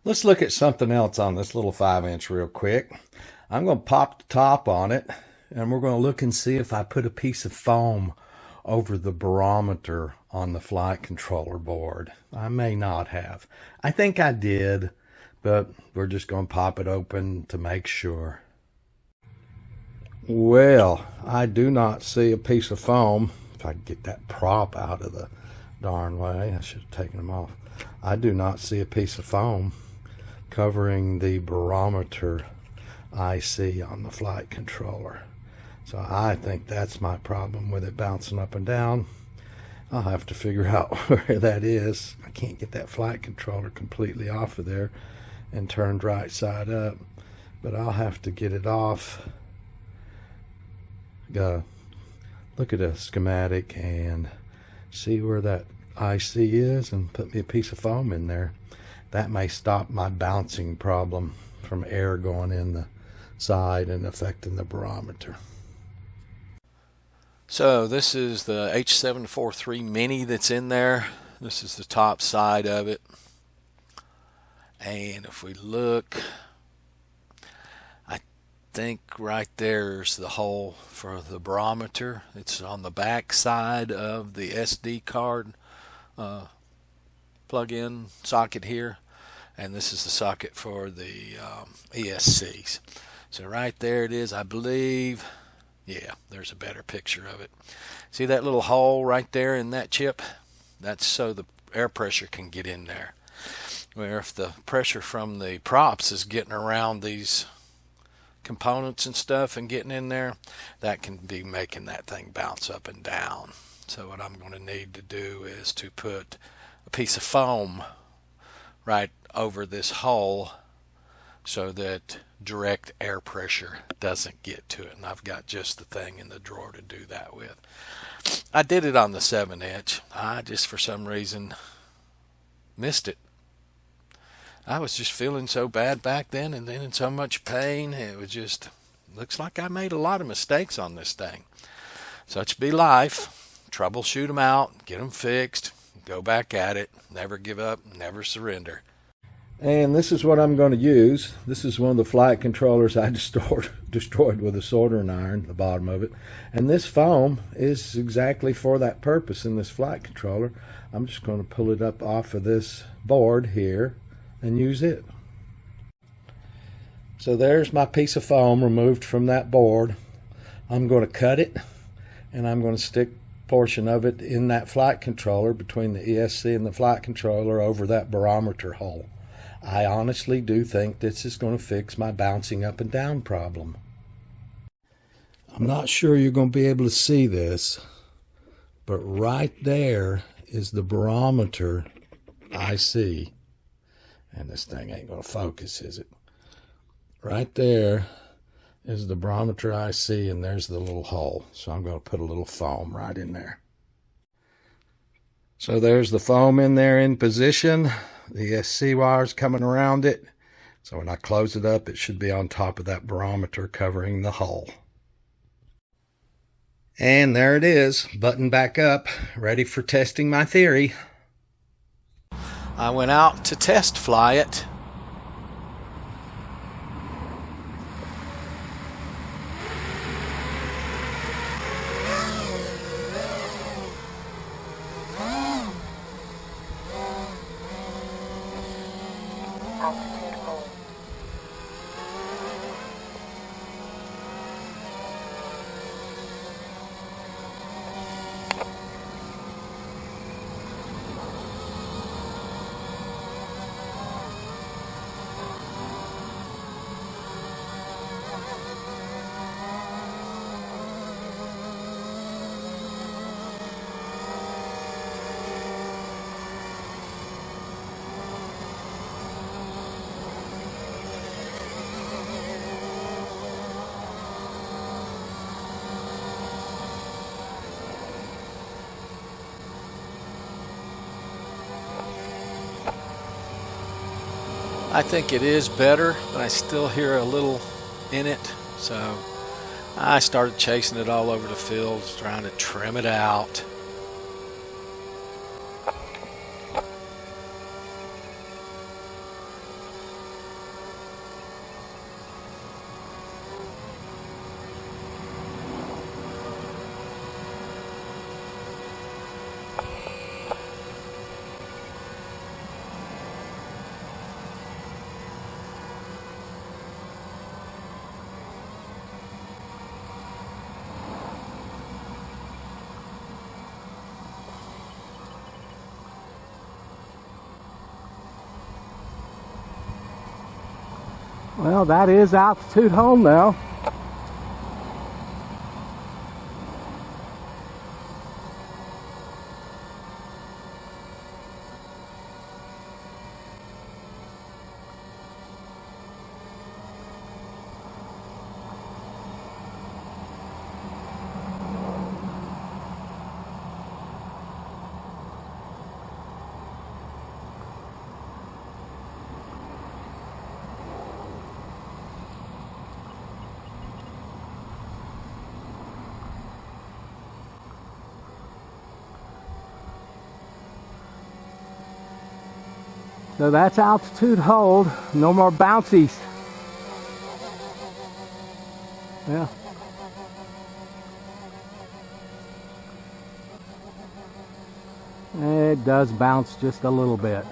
Let's look at something else on this little 5-inch real quick. I'm going to pop the top on it, and we're going to look and see if I put a piece of foam over the barometer on the flight controller board. I may not have. I think I did, but we're just going to pop it open to make sure. Well, I do not see a piece of foam. If I could get that prop out of the darn way, I should have taken them off. I do not see a piece of foam covering the barometer IC on the flight controller. So I think that's my problem with it bouncing up and down. I'll have to figure out where that is. I can't get that flight controller completely off of there and turned right side up, but I'll have to get it off. Look at a schematic and see where that IC is and put me a piece of foam in there. That may stop my bouncing problem from air going in the side and affecting the barometer. So this is the H743 Mini that's in there. This is the top side of it. And if we look, I think right there's the hole for the barometer. It's on the back side of the SD card plug-in socket here. And this is the socket for the ESCs. So right there it is, I believe. Yeah, there's a better picture of it. See that little hole right there in that chip? That's so the air pressure can get in there. Where if the pressure from the props is getting around these components and stuff and getting in there, that can be making that thing bounce up and down. So what I'm going to need to do is to put a piece of foam right over this hole so that direct air pressure doesn't get to it, and I've got just the thing in the drawer to do that with. I did it on the 7-inch. I just for some reason missed it. I was just feeling so bad back then and then in so much pain. It was just, looks like I made a lot of mistakes on this thing. Such be life. Troubleshoot them out, get them fixed, go back at it, never give up, never surrender. And this is what I'm going to use. This is one of the flight controllers I destroyed with a soldering iron, the bottom of it. And this foam is exactly for that purpose in this flight controller. I'm just going to pull it up off of this board here and use it. So there's my piece of foam removed from that board. I'm going to cut it, and I'm going to stick a portion of it in that flight controller between the ESC and the flight controller over that barometer hole. I honestly do think this is going to fix my bouncing up and down problem. I'm not sure you're going to be able to see this, but right there is the barometer IC. And this thing ain't going to focus, is it? Right there is the barometer IC, and there's the little hole. So I'm going to put a little foam right in there. So there's the foam in there in position. The ESC wires coming around it. So when I close it up, it should be on top of that barometer covering the hole. And there it is, buttoned back up, ready for testing my theory. I went out to test fly it. I think it is better, but I still hear a little in it. So I started chasing it all over the field, trying to trim it out. Well, that is altitude hold now. So that's altitude hold. No more bouncies. Yeah. It does bounce just a little bit.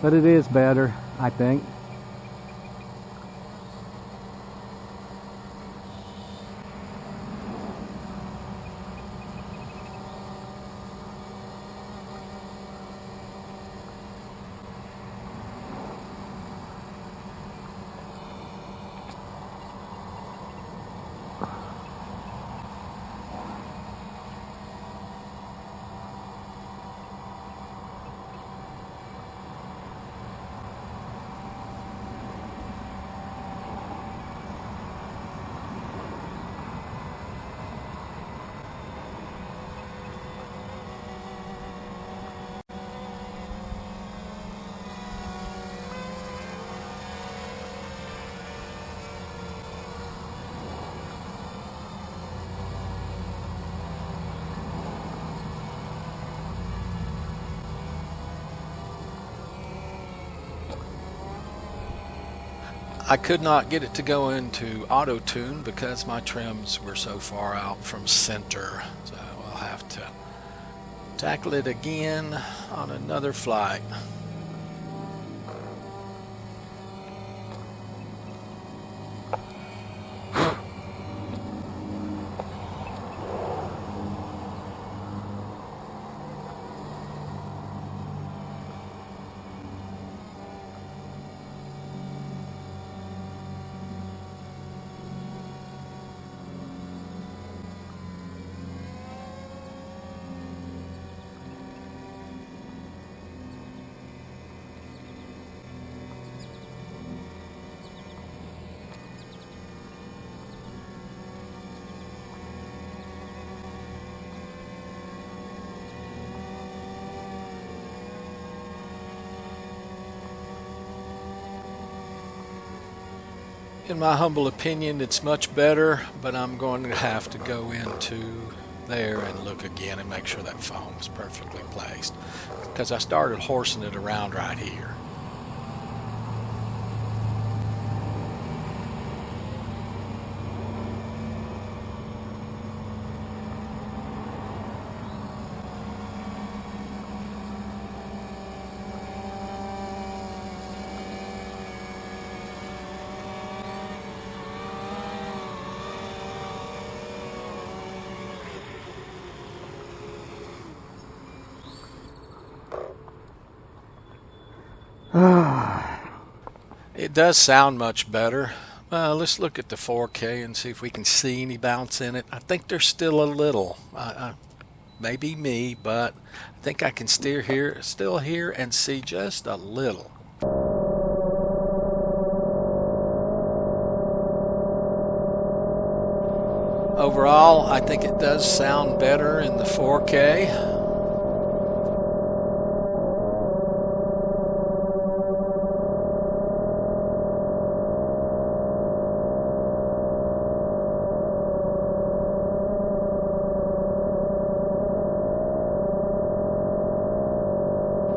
But it is better, I think. I could not get it to go into Autotune because my trims were so far out from center. So I'll have to tackle it again on another flight. In my humble opinion, it's much better, but I'm going to have to go into there and look again and make sure that foam is perfectly placed, because I started horsing it around right here. It does sound much better. Let's look at the 4K and see if we can see any bounce in it. I think there's still a little. Maybe me, but I think I can still hear and see just a little. Overall, I think it does sound better in the 4K.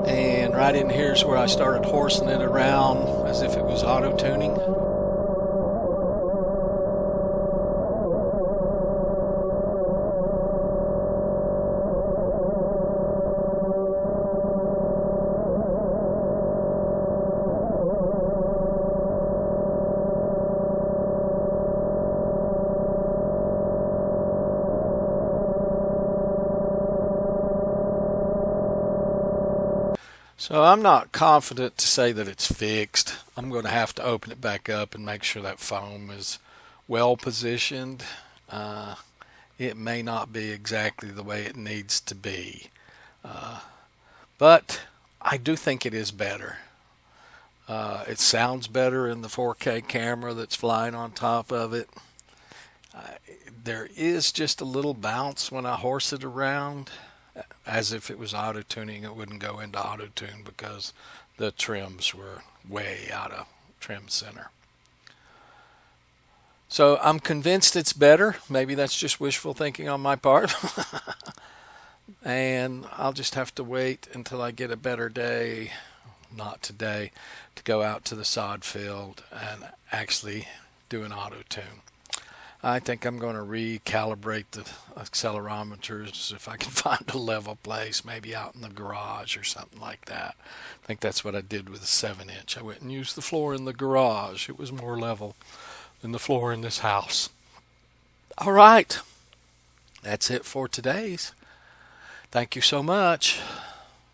And right in here is where I started horsing it around as if it was auto-tuning. So I'm not confident to say that it's fixed. I'm going to have to open it back up and make sure that foam is well positioned. It may not be exactly the way it needs to be. But I do think it is better. It sounds better in the 4K camera that's flying on top of it. There is just a little bounce when I horse it around. As if it was auto-tuning, it wouldn't go into auto-tune because the trims were way out of trim center. So I'm convinced it's better. Maybe that's just wishful thinking on my part. And I'll just have to wait until I get a better day, not today, to go out to the sod field and actually do an auto-tune. I think I'm going to recalibrate the accelerometers if I can find a level place, maybe out in the garage or something like that. I think that's what I did with the 7-inch. I went and used the floor in the garage. It was more level than the floor in this house. All right. That's it for today's. Thank you so much.